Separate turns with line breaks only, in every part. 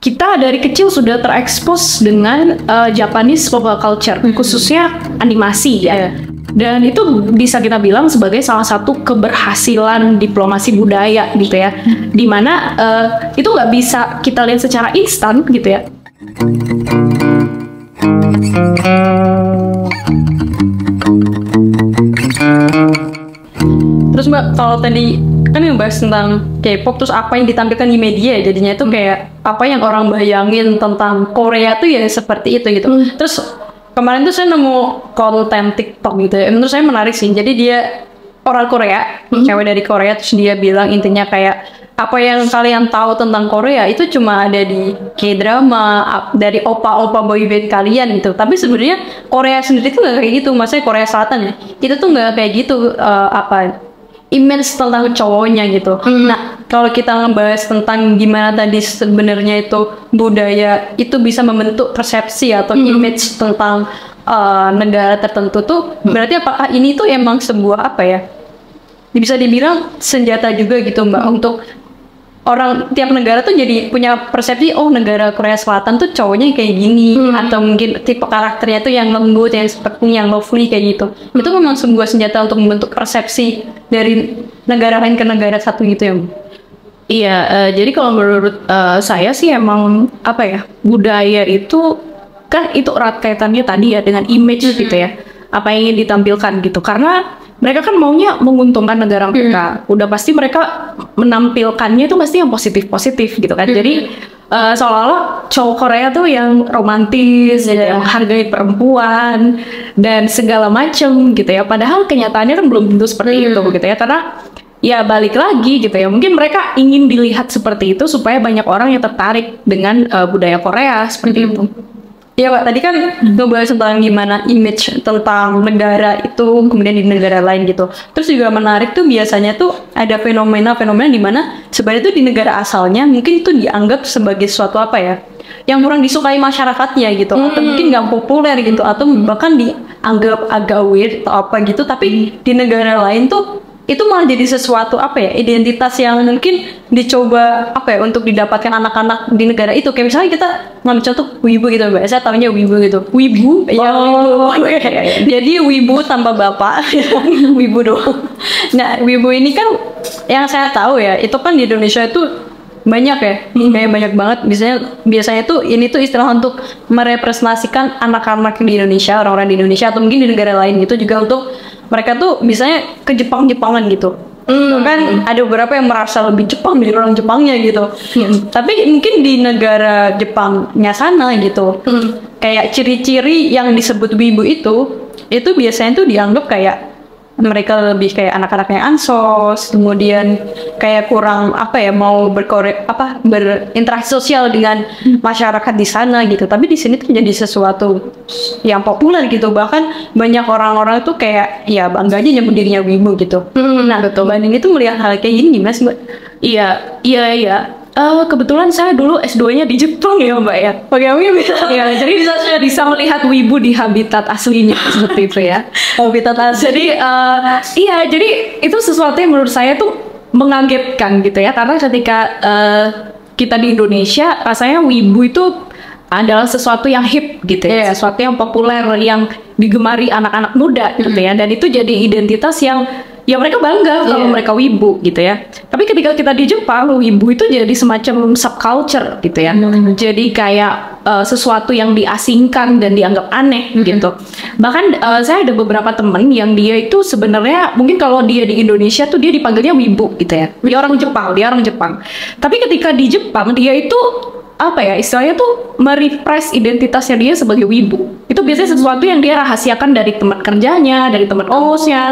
kita dari kecil sudah terekspos dengan Japanese pop culture, khususnya animasi ya. Dan itu bisa kita bilang sebagai salah satu keberhasilan diplomasi budaya gitu ya. Dimana itu nggak bisa kita lihat secara instan gitu ya.
Terus Mbak, kalau tadi kan yang bahas tentang K-pop, terus apa yang ditampilkan di media jadinya itu kayak apa yang orang bayangin tentang Korea tuh ya seperti itu gitu. Terus kemarin tuh saya nemu konten TikTok gitu ya, menurut saya menarik sih. Jadi dia orang Korea, cewek dari Korea, terus dia bilang intinya kayak apa yang kalian tahu tentang Korea itu cuma ada di K-drama, dari opa-opa boyband kalian gitu. Tapi sebenarnya Korea sendiri tuh nggak kayak gitu, maksudnya Korea Selatan ya, itu tuh nggak kayak gitu image tentang cowoknya gitu. Nah, kalau kita ngebahas tentang gimana tadi sebenarnya itu budaya itu bisa membentuk persepsi atau image tentang negara tertentu tuh, berarti apakah ini tuh emang sebuah apa ya? Bisa dibilang senjata juga gitu Mbak, untuk orang tiap negara tuh jadi punya persepsi, oh negara Korea Selatan tuh cowoknya kayak gini, atau mungkin tipe karakternya tuh yang lembut, yang seperti yang lovely kayak gitu. Itu memang sebuah senjata untuk membentuk persepsi dari negara lain ke negara satu gitu ya.
Iya, jadi kalau menurut saya sih emang apa ya, budaya itu kan itu erat kaitannya tadi ya dengan image gitu ya, apa yang ingin ditampilkan gitu. Karena mereka kan maunya menguntungkan negara mereka, udah pasti mereka menampilkannya itu pasti yang positif-positif gitu kan. Jadi seolah-olah cowok Korea tuh yang romantis, yang menghargai perempuan dan segala macem gitu ya. Padahal kenyataannya kan belum tentu seperti itu gitu ya. Karena ya balik lagi gitu ya, mungkin mereka ingin dilihat seperti itu supaya banyak orang yang tertarik dengan budaya Korea seperti itu.
Iya Pak, tadi kan ngebahas tentang gimana image tentang negara itu kemudian di negara lain gitu. Terus juga menarik tuh biasanya tuh ada fenomena-fenomena di mana sebenarnya tuh di negara asalnya mungkin itu dianggap sebagai suatu apa ya, yang kurang disukai masyarakatnya gitu, atau mungkin nggak populer gitu, atau bahkan dianggap agak weird atau apa gitu. Tapi di negara lain tuh itu malah jadi sesuatu apa ya, identitas yang mungkin dicoba apa ya untuk didapatkan anak-anak di negara itu. Kayak misalnya kita ngambil contoh wibu gitu Mbak, saya tahunya wibu gitu. Wibu? Ya wibu. Jadi wibu tanpa bapak. Wibu doang. Nah wibu ini kan yang saya tahu ya, itu kan di Indonesia itu banyak ya, kayak banyak banget. Biasanya tuh ini tuh istilah untuk merepresentasikan anak-anak di Indonesia, orang-orang di Indonesia atau mungkin di negara lain gitu juga, untuk mereka tuh misalnya ke Jepang-Jepangan gitu. Kan ada beberapa yang merasa lebih Jepang dari orang Jepangnya gitu. Tapi mungkin di negara Jepangnya sana gitu, kayak ciri-ciri yang disebut wibu itu biasanya tuh dianggap kayak mereka lebih kayak anak-anaknya ansos, kemudian kayak kurang apa ya, mau berinteraksi sosial dengan masyarakat di sana gitu. Tapi di sini tuh jadi sesuatu yang populer gitu, bahkan banyak orang-orang tuh kayak ya bangga aja nyebut dirinya wibu gitu. Nah betul, Mbak ini tuh melihat hal kayak gini gimana sih Mbak?
Iya. Kebetulan saya dulu S2-nya di Jepang ya Mbak ya.
Bagaimana bisa?
Ya, jadi bisa melihat wibu di habitat aslinya seperti itu ya.
Habitat asli.
Jadi jadi itu sesuatu yang menurut saya tuh mengagetkan gitu ya. Karena ketika kita di Indonesia rasanya wibu itu adalah sesuatu yang hip gitu ya, sesuatu yang populer, yang digemari anak-anak muda gitu ya. Dan itu jadi identitas yang ya mereka bangga kalau mereka wibu gitu ya. Tapi ketika kita di Jepang, wibu itu jadi semacam subculture gitu ya. Jadi kayak sesuatu yang diasingkan dan dianggap aneh gitu. Bahkan saya ada beberapa temen yang dia itu sebenarnya mungkin kalau dia di Indonesia tuh dia dipanggilnya wibu gitu ya. Dia orang Jepang. Tapi ketika di Jepang dia itu apa ya, istilahnya tuh merepress identitasnya dia sebagai wibu. Itu biasanya sesuatu yang dia rahasiakan dari teman kerjanya, dari teman kosnya.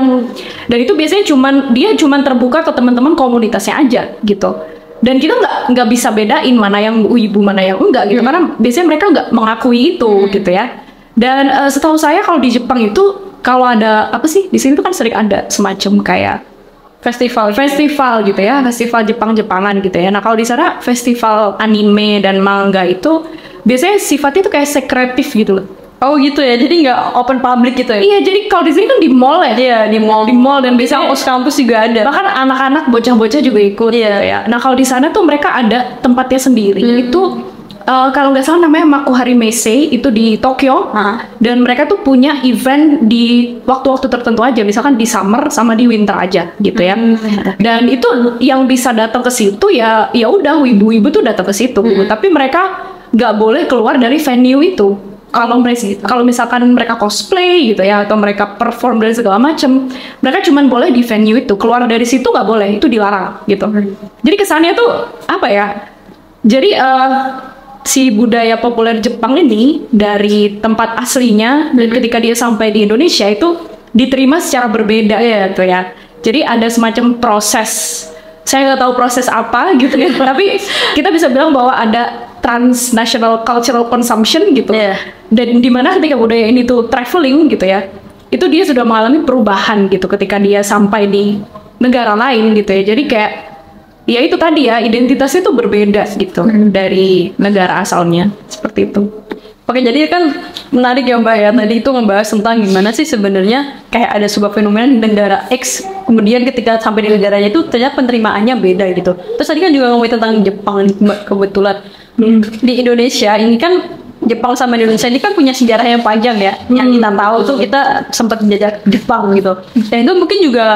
Dan itu biasanya dia cuman terbuka ke teman-teman komunitasnya aja gitu. Dan kita nggak bisa bedain mana yang wibu mana yang enggak gitu, karena biasanya mereka nggak mengakui itu gitu ya. Dan setahu saya kalau di Jepang itu kalau ada apa sih, di sini tuh kan sering ada semacam kayak festival gitu ya, festival Jepang-Jepangan gitu ya. Nah kalau di sana festival anime dan manga itu biasanya sifatnya itu kayak sekretif gitu loh.
Oh gitu ya, jadi nggak open public gitu ya?
Iya, jadi kalau di sini kan di mall ya.
Iya, di mall dan biasanya kampus juga ada.
Bahkan anak-anak bocah-bocah juga ikut gitu ya. Nah kalau di sana tuh mereka ada tempatnya sendiri. Itu kalau nggak salah namanya Makuhari Meisei, itu di Tokyo. Dan mereka tuh punya event di waktu-waktu tertentu aja, misalkan di summer sama di winter aja gitu ya. Dan itu yang bisa datang ke situ ya udah wibu-wibu tuh datang ke situ. Tapi mereka nggak boleh keluar dari venue itu. Kalau misalkan mereka cosplay gitu ya, atau mereka perform dan segala macam, mereka cuma boleh di venue itu. Keluar dari situ nggak boleh, itu dilarang gitu. Jadi kesannya tuh apa ya? Jadi si budaya populer Jepang ini dari tempat aslinya dan ketika dia sampai di Indonesia itu diterima secara berbeda ya tuh ya. Jadi ada semacam proses, saya nggak tahu proses apa gitu ya, tapi kita bisa bilang bahwa ada transnational cultural consumption gitu. Dan dimana ketika budaya ini tuh traveling gitu ya, itu dia sudah mengalami perubahan gitu ketika dia sampai di negara lain gitu ya. Jadi kayak ya itu tadi ya, identitasnya tuh berbeda gitu dari negara asalnya, seperti itu.
Oke, jadi kan menarik ya Mbak ya, tadi itu ngebahas tentang gimana sih sebenarnya kayak ada sebuah fenomena di negara X, kemudian ketika sampai di negaranya itu ternyata penerimaannya beda gitu. Terus tadi kan juga ngomongin tentang Jepang Mbak, kebetulan di Indonesia ini kan Jepang sama Indonesia ini kan punya sejarah yang panjang ya. Yang kita tahu tuh kita sempat menjajah Jepang gitu. Dan itu mungkin juga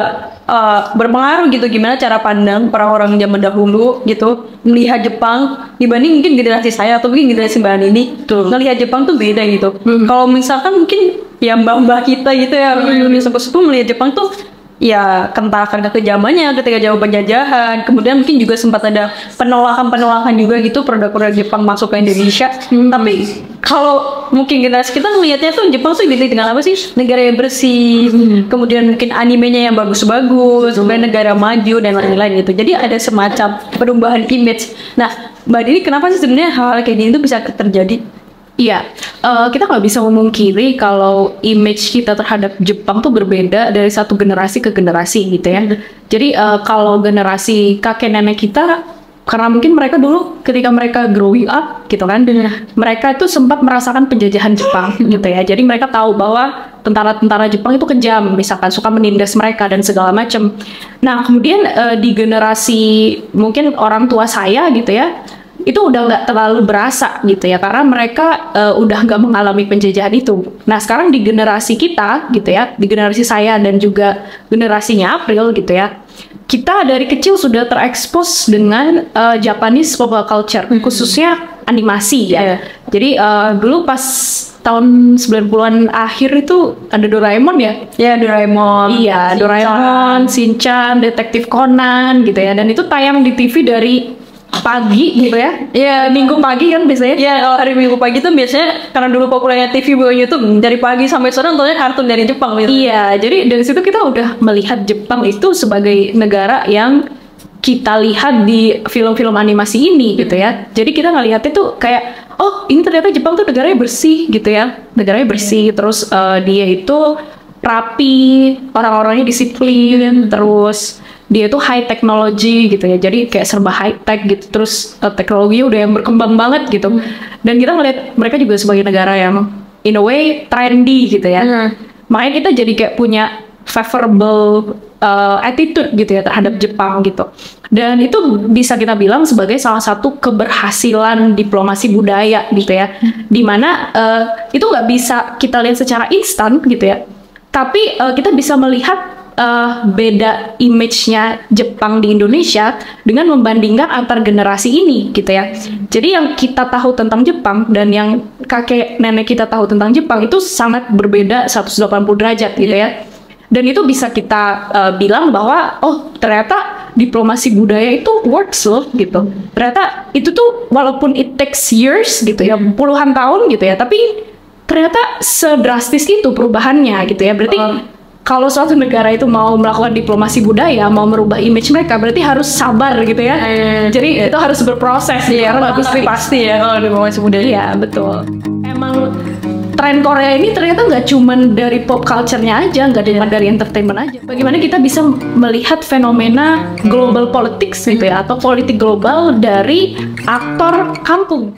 berpengaruh gitu gimana cara pandang para orang zaman dahulu gitu melihat Jepang dibanding mungkin generasi saya atau mungkin generasi Mbak ini melihat Jepang tuh beda gitu. Kalau misalkan mungkin ya mbah-mbah kita gitu ya yang sepuh-sepuh melihat Jepang tuh ya kental karena kejamannya ketika jauh penjajahan, kemudian mungkin juga sempat ada penolakan juga gitu produk-produk Jepang masuk ke Indonesia. Tapi kalau mungkin generasi kita ngelihatnya tuh Jepang tuh identik dengan apa sih? Negara yang bersih, kemudian mungkin animenya yang bagus-bagus, kemudian negara maju dan lain-lain gitu. Jadi ada semacam perubahan image. Nah, Mbak Dini kenapa sih sebenarnya hal kayak gini tuh bisa terjadi?
Iya, kita nggak bisa memungkiri kalau image kita terhadap Jepang tuh berbeda dari satu generasi ke generasi gitu ya. Jadi kalau generasi kakek nenek kita, karena mungkin mereka dulu ketika mereka growing up gitu kan, mereka itu sempat merasakan penjajahan Jepang gitu ya. Jadi mereka tahu bahwa tentara-tentara Jepang itu kejam, misalkan suka menindas mereka dan segala macam. Nah kemudian di generasi mungkin orang tua saya gitu ya, itu udah nggak terlalu berasa gitu ya, karena mereka udah nggak mengalami penjajahan itu. Nah sekarang di generasi kita gitu ya, di generasi saya dan juga generasinya April gitu ya, kita dari kecil sudah terekspos dengan Japanese pop culture, khususnya animasi ya. Jadi dulu pas tahun 90-an akhir itu ada Doraemon ya?
Ya Doraemon.
Iya, Doraemon, Shinchan, Detektif Conan gitu ya, dan itu tayang di TV dari pagi gitu ya. Ya minggu pagi kan biasanya.
Ya kalau hari minggu pagi tuh biasanya karena dulu populernya TV bukan YouTube, dari pagi sampai sore nontonnya kartun dari Jepang gitu.
Iya, jadi dari situ kita udah melihat Jepang itu sebagai negara yang kita lihat di film-film animasi ini gitu ya. Jadi kita ngelihatnya tuh kayak, oh ini ternyata Jepang tuh negaranya bersih gitu ya. Negaranya bersih, terus dia itu rapi, orang-orangnya disiplin, terus dia tuh high technology gitu ya, jadi kayak serba high tech gitu, terus teknologinya udah yang berkembang banget gitu. Dan kita ngeliat mereka juga sebagai negara yang in a way trendy gitu ya. Makanya kita jadi kayak punya favorable attitude gitu ya terhadap Jepang gitu. Dan itu bisa kita bilang sebagai salah satu keberhasilan diplomasi budaya gitu ya, dimana itu nggak bisa kita lihat secara instan gitu ya, tapi kita bisa melihat beda image-nya Jepang di Indonesia dengan membandingkan antar generasi ini gitu ya. Jadi yang kita tahu tentang Jepang dan yang kakek nenek kita tahu tentang Jepang itu sangat berbeda 180 derajat gitu ya. Dan itu bisa kita bilang bahwa oh ternyata diplomasi budaya itu works loh gitu. Ternyata itu tuh walaupun it takes years gitu ya, puluhan tahun gitu ya, tapi ternyata sedrastis itu perubahannya gitu ya. Berarti kalau suatu negara itu mau melakukan diplomasi budaya, mau merubah image mereka, berarti harus sabar gitu ya. Jadi itu harus berproses.
Iya, karena pasti ya kalau diplomasi budaya.
Iya, betul. Emang tren Korea ini ternyata nggak cuma dari pop culture-nya aja, nggak cuma dari entertainment aja. Bagaimana kita bisa melihat fenomena global politics gitu ya, atau politik global dari aktor kampung.